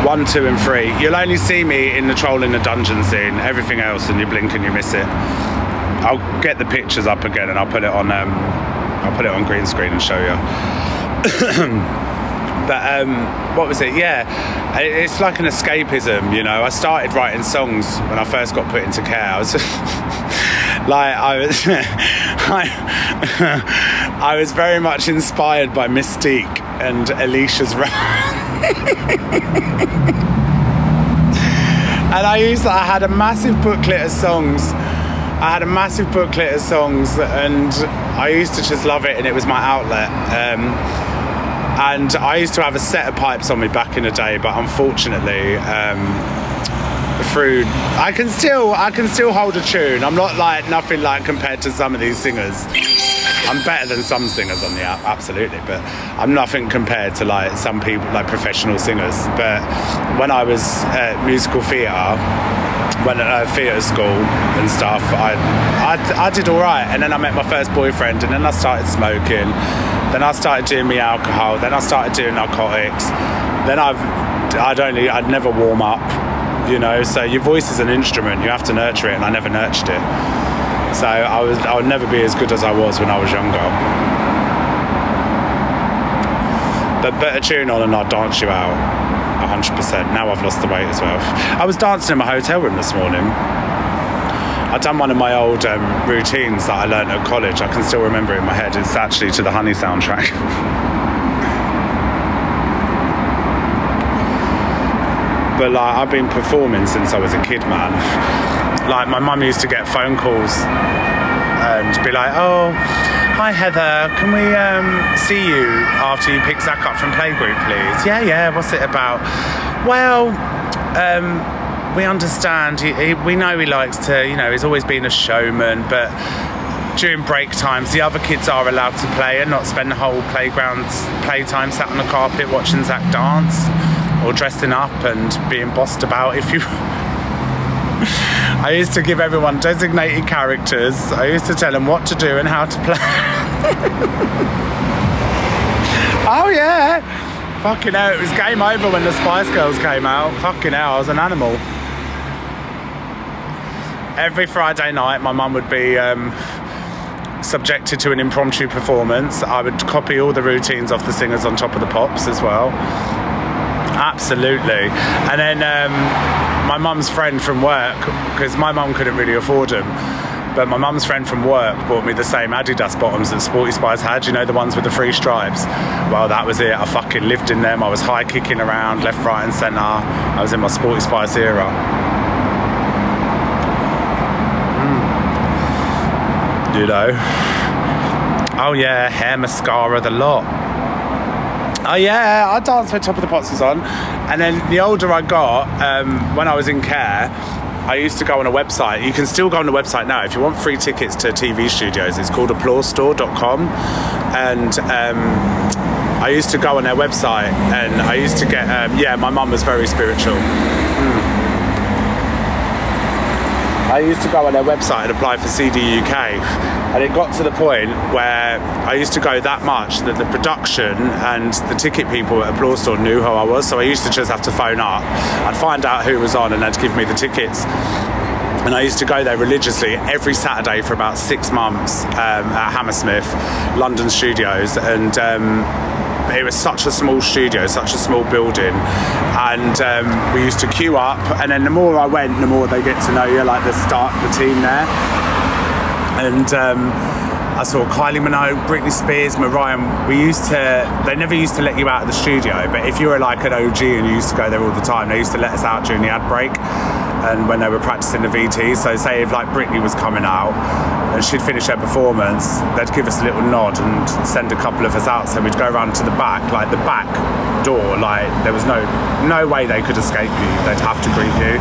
1, 2 and 3. You'll only see me in the Troll in the Dungeon scene. Everything else, and you blink and you miss it. I'll get the pictures up again and I'll put it on green screen and show you. But what was it? Yeah, it's like an escapism, you know. I started writing songs when I first got put into care. I was I was very much inspired by Mystique and Alicia's rap. And I had a massive booklet of songs. And I used to just love it, and it was my outlet. And I used to have a set of pipes on me back in the day, but unfortunately, I can still hold a tune. I'm not like nothing like compared to some of these singers. I'm better than some singers on the app, absolutely, but I'm nothing compared to like some people, like professional singers. But when I was at musical theatre, when at theatre school and stuff, I did all right. And then I met my first boyfriend, and then I started smoking. Then I started doing my alcohol. Then I started doing narcotics. Then I'd never warm up, you know. So your voice is an instrument. You have to nurture it, and I never nurtured it. So I would never be as good as I was when I was younger. But better tune on and I'll dance you out, 100%. Now I've lost the weight as well. I was dancing in my hotel room this morning. I'd done one of my old routines that I learned at college. I can still remember it in my head. It's actually to the Honey soundtrack. But like, I've been performing since I was a kid, man. Like, my mum used to get phone calls and be like, oh, hi Heather, can we see you after you pick Zach up from playgroup, please? Yeah, what's it about? Well, we understand, we know he likes to, you know, he's always been a showman, but during break times, the other kids are allowed to play and not spend the whole playtime sat on the carpet watching Zach dance or dressing up and being bossed about, if you... I used to give everyone designated characters. I used to tell them what to do and how to play. Oh yeah! Fucking hell, it was game over when the Spice Girls came out. Fucking hell, I was an animal. Every Friday night, my mum would be subjected to an impromptu performance. I would copy all the routines of the singers on Top of the Pops as well. Absolutely. And then my mum's friend from work, because my mum couldn't really afford them, but my mum's friend from work bought me the same Adidas bottoms that Sporty Spice had, you know, the ones with the 3 stripes. Well, that was it. I fucking lived in them. I was high kicking around left, right and centre. I was in my Sporty Spice era. You know. Oh yeah, hair, mascara, the lot. Oh yeah, I danced when Top of the Pops was on. And then the older I got, when I was in care, I used to go on a website. You can still go on the website now. If you want free tickets to TV studios, it's called ApplauseStore.com. And I used to go on their website and I used to get, yeah, my mum was very spiritual. I used to go on their website and apply for CD UK, and it got to the point where I used to go that much that the production and the ticket people at Applause Store knew who I was, so I used to just have to phone up. I'd find out who was on and they'd give me the tickets. And I used to go there religiously every Saturday for about 6 months at Hammersmith, London studios, and it was such a small studio, such a small building, and we used to queue up, and then the more I went, the more they get to know you, like the team there. And I saw Kylie Minogue, Britney Spears, Mariah. They never used to let you out of the studio, but if you were like an OG and you used to go there all the time, they used to let us out during the ad break and when they were practicing the VT. So say if like Britney was coming out and she'd finish her performance, they'd give us a little nod and send a couple of us out. So we'd go around to the back, like the back door, like there was no way they could escape you. They'd have to greet you.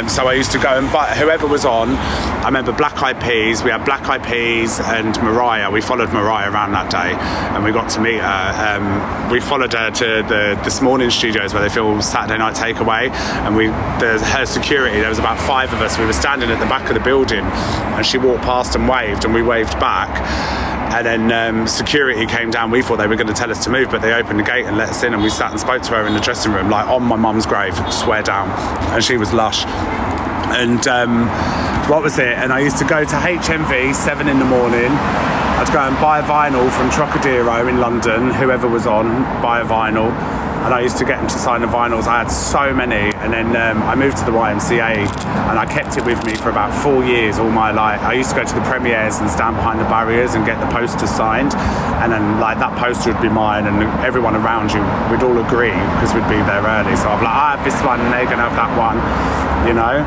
So I used to go and buy whoever was on. I remember Black Eyed Peas. We had Black Eyed Peas and Mariah. We followed Mariah around that day, and we got to meet her. We followed her to the This Morning studios where they film Saturday Night Takeaway, and her security. There was about 5 of us. We were standing at the back of the building, and she walked past and waved, and we waved back. And then security came down. We thought they were going to tell us to move, but they opened the gate and let us in, and we sat and spoke to her in the dressing room, like on my mum's grave, swear down. And she was lush. And what was it? And I used to go to HMV 7 in the morning. I'd go and buy a vinyl from Trocadero in London, whoever was on, buy a vinyl. And I used to get them to sign the vinyls. I had so many. And then I moved to the YMCA and I kept it with me for about 4 years, all my life. I used to go to the premieres and stand behind the barriers and get the posters signed. And then like that poster would be mine, and everyone around you would all agree because we'd be there early. So I'd be like, I have this one and they're gonna have that one, you know?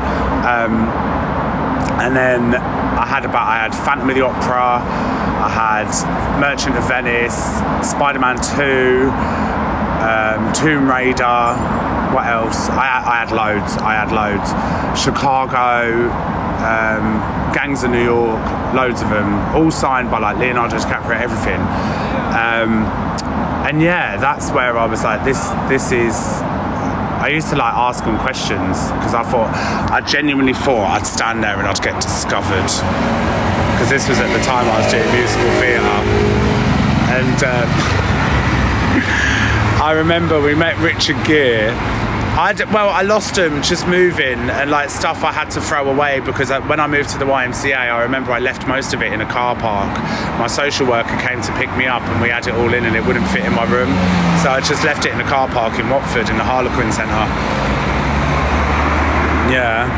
And then I had Phantom of the Opera, I had Merchant of Venice, Spider-Man 2, Tomb Raider, what else? I had loads. Chicago, Gangs of New York, loads of them, all signed by like Leonardo DiCaprio, everything. And yeah, that's where I was like, this is. I used to like ask them questions because I genuinely thought I'd stand there and I'd get discovered, because this was at the time I was doing musical theatre. And I remember we met Richard Gere. I lost him just moving and like stuff I had to throw away, because when I moved to the YMCA, I remember I left most of it in a car park. My social worker came to pick me up and we had it all in and it wouldn't fit in my room. So I just left it in a car park in Watford in the Harlequin Centre. Yeah.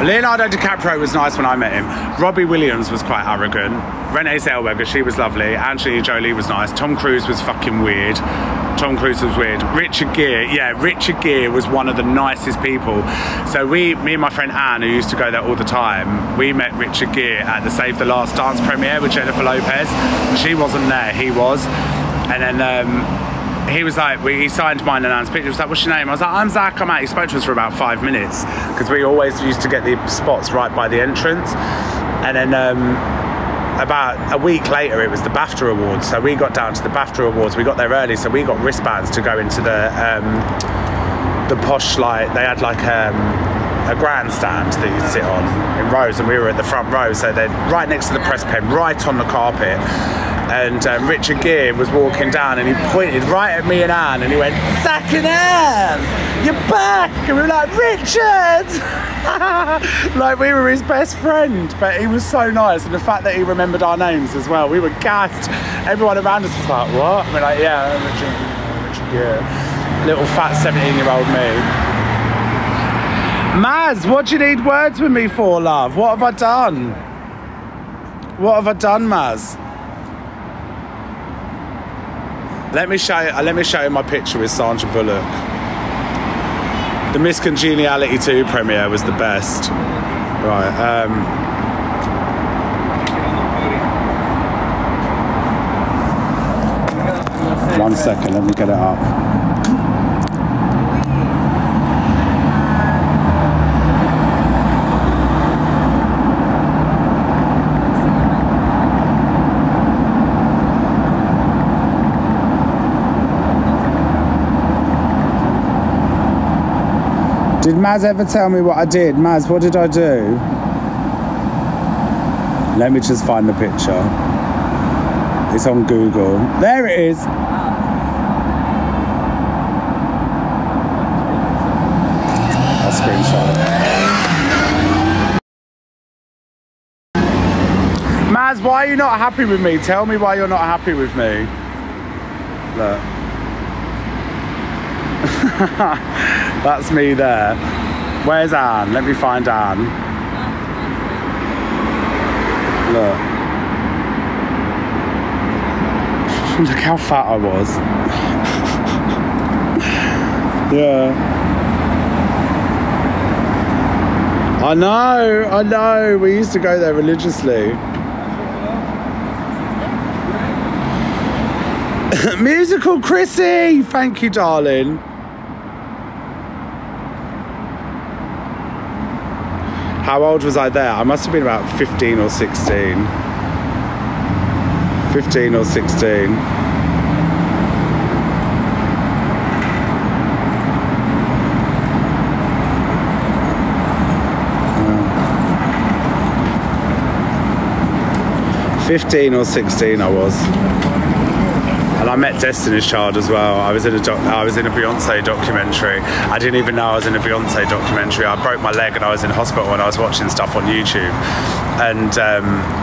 Leonardo DiCaprio was nice when I met him. Robbie Williams was quite arrogant. Renee Zellweger, she was lovely. Angelina Jolie was nice. Tom Cruise was fucking weird. Richard Gere was one of the nicest people. So me and my friend Anne, who used to go there all the time, we met Richard Gere at the Save the Last Dance premiere with Jennifer Lopez. She wasn't there, he was. And then he was like, he signed mine and Anne's picture. He was like, what's your name? I was like, I'm Zach, I'm out. He spoke to us for about 5 minutes because we always used to get the spots right by the entrance. And then about a week later, it was the BAFTA Awards. So we got down to the BAFTA Awards. We got there early, so we got wristbands to go into the posh, like, they had like a grandstand that you'd sit on in rows, and we were at the front row, so they're right next to the press pen, right on the carpet. And Richard Gere was walking down and he pointed right at me and Anne and he went, Zach and Anne, you're back! And we were like, Richard! Like we were his best friend, but he was so nice, and the fact that he remembered our names as well, we were gassed. Everyone around us was like, what? And we're like, yeah, Richard Gere. Little fat 17-year-old me. Maz, what do you need words with me for, love? What have I done? What have I done, Maz? Let me show you my picture with Sandra Bullock. The Miss Congeniality 2 premiere was the best. Right, 1 second, let me get it up. Did Maz ever tell me what I did? Maz, what did I do? Let me just find the picture. It's on Google. There it is. I'll screenshot it. Maz, why are you not happy with me? Tell me why you're not happy with me. Look. That's me there. Where's Anne? Let me find Anne. Look. Look how fat I was. Yeah. I know. We used to go there religiously. Musical Chrissy! Thank you, darling. How old was I there? I must have been about 15 or 16. 15 or 16. 15 or 16 I was. And I met Destiny's Child as well. I was in a Beyonce documentary. I didn't even know I was in a Beyonce documentary. I broke my leg and I was in hospital and I was watching stuff on YouTube. And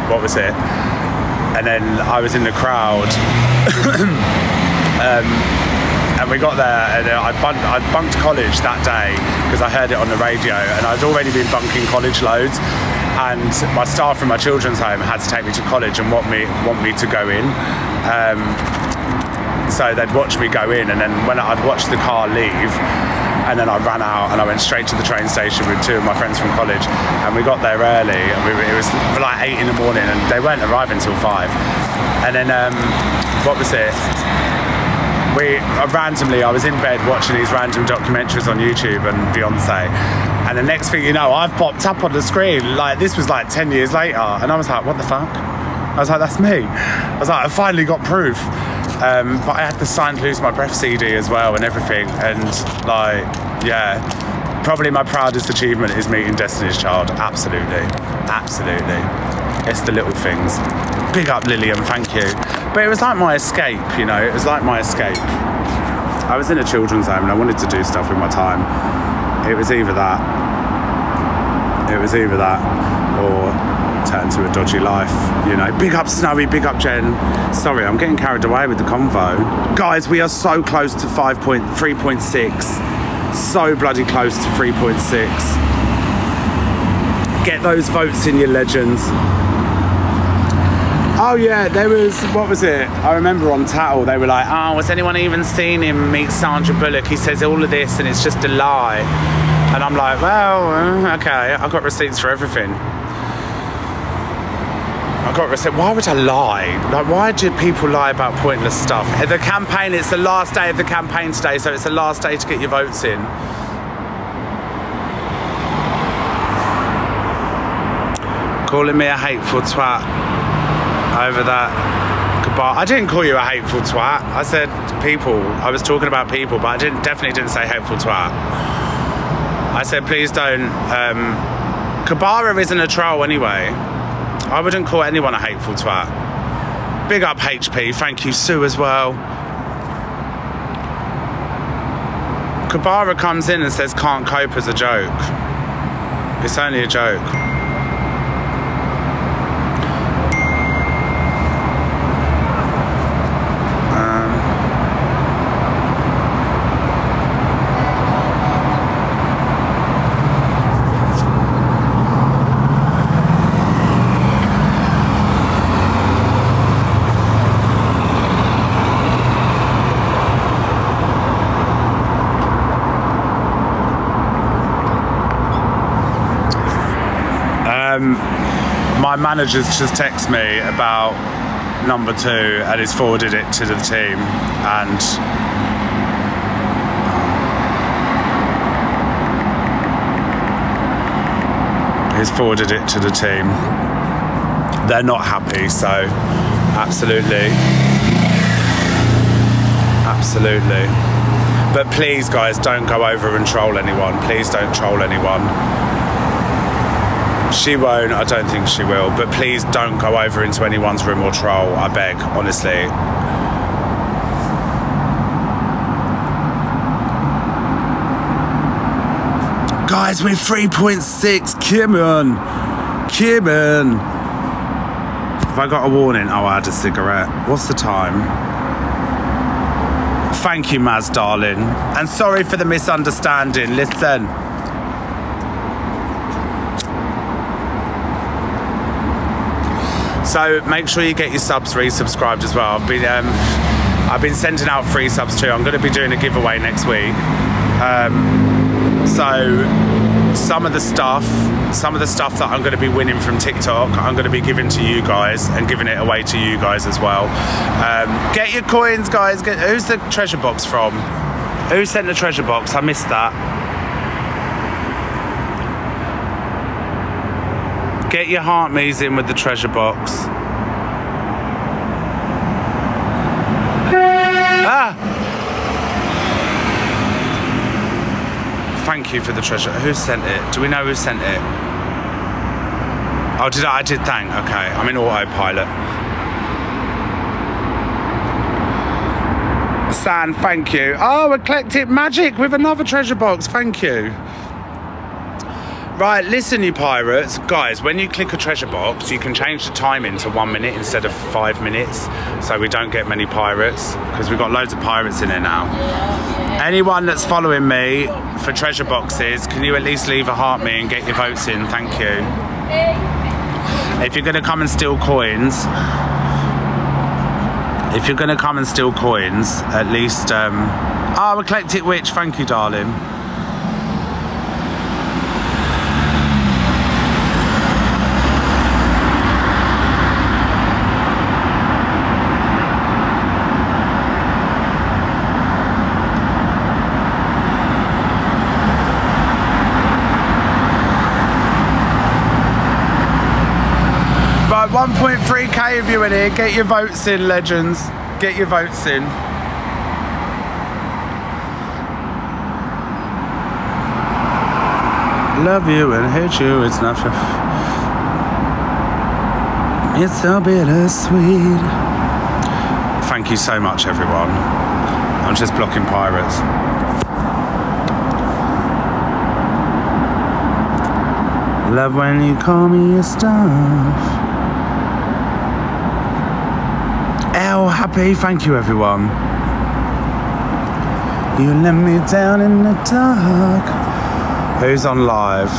what was it? And then I was in the crowd. And we got there and I bunked college that day because I heard it on the radio, and I'd already been bunking college loads, and my staff from my children's home had to take me to college and want me to go in. So they'd watch me go in, and then when I'd watch the car leave, and then I ran out and I went straight to the train station with 2 of my friends from college, and we got there early, and it was like 8 in the morning and they weren't arriving till 5. And then what was it? Randomly, I was in bed watching these random documentaries on YouTube and Beyonce, and the next thing you know, I've popped up on the screen. Like, this was like 10 years later, and I was like, what the fuck? I was like, that's me. I was like, I finally got proof. But I had the Signed Lose My Breath CD as well and everything, and like, yeah, probably my proudest achievement is meeting Destiny's Child. Absolutely. It's the little things. Big up Lillian, thank you. But it was like my escape, you know, it was like my escape. I was in a children's home and I wanted to do stuff with my time. It was either that or turn to a dodgy life, you know. Big up Snowy, big up Jen. Sorry, I'm getting carried away with the convo. Guys, we are so close to 3.6. So bloody close to 3.6. Get those votes in, your legends. Oh yeah, there was, what was it? I remember on Tattle, they were like, oh, has anyone even seen him meet Sandra Bullock? He says all of this and it's just a lie. And I'm like, well, okay, I've got receipts for everything. Why would I lie? Like, why do people lie about pointless stuff? The campaign, it's the last day of the campaign today, so it's the last day to get your votes in. Calling me a hateful twat over that. I didn't call you a hateful twat. I said people. I was talking about people, but I definitely didn't say hateful twat. I said please don't. Kabara isn't a troll anyway. I wouldn't call anyone a hateful twat. Big up HP, thank you, Sue as well. Kabara comes in and says can't cope as a joke. It's only a joke. My manager's just texted me about number 2 and he's forwarded it to the team, and they're not happy, so absolutely. But please guys, don't go over and troll anyone. Please don't troll anyone. She won't, I don't think she will, but please don't go over into anyone's room or troll, I beg, honestly. Guys, we're 3.6, come on. Have I got a warning? Oh, I had a cigarette. What's the time? Thank you, Maz, darling. And sorry for the misunderstanding, listen. So make sure you get your subs resubscribed as well. I've been sending out free subs too. I'm going to be doing a giveaway next week. So some of the stuff that I'm going to be winning from TikTok, I'm going to be giving to you guys and giving it away to you guys as well. Get your coins, guys. Who's the treasure box from? Who sent the treasure box? I missed that. Get your heart me's in with the treasure box. Thank you for the treasure. Who sent it? Do we know who sent it? Oh, did I? I did thank. Okay, I'm in autopilot. San, thank you. Oh, Eclectic Magic with another treasure box. Thank you. Right, listen, you pirates. Guys, when you click a treasure box, you can change the timing to 1 minute instead of 5 minutes, so we don't get many pirates, because we've got loads of pirates in here now. Anyone that's following me for treasure boxes, can you at least leave a heart me and get your votes in? Thank you. If you're going to come and steal coins, at least... Oh, Eclectic Witch, thank you, darling. Right, 1.3k of you in here. Get your votes in, legends. Get your votes in. Love you and hate you, it's not fair. It's so bittersweet. Thank you so much, everyone. I'm just blocking pirates. Love when you call me your stuff. L happy, thank you, everyone. You let me down in the dark. Who's on live?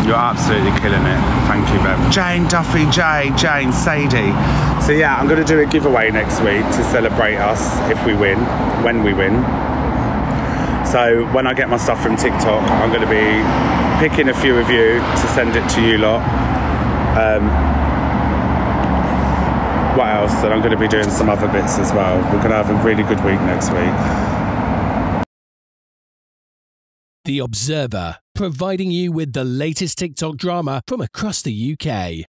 You're absolutely killing it. Thank you, Bev. Jane, Duffy, Jane, Sadie. So yeah, I'm going to do a giveaway next week to celebrate us if we win, when we win. So when I get my stuff from TikTok, I'm going to be picking a few of you to send it to you lot. What else? And I'm going to be doing some other bits as well. We're going to have a really good week next week. The Observer, providing you with the latest TikTok drama from across the UK.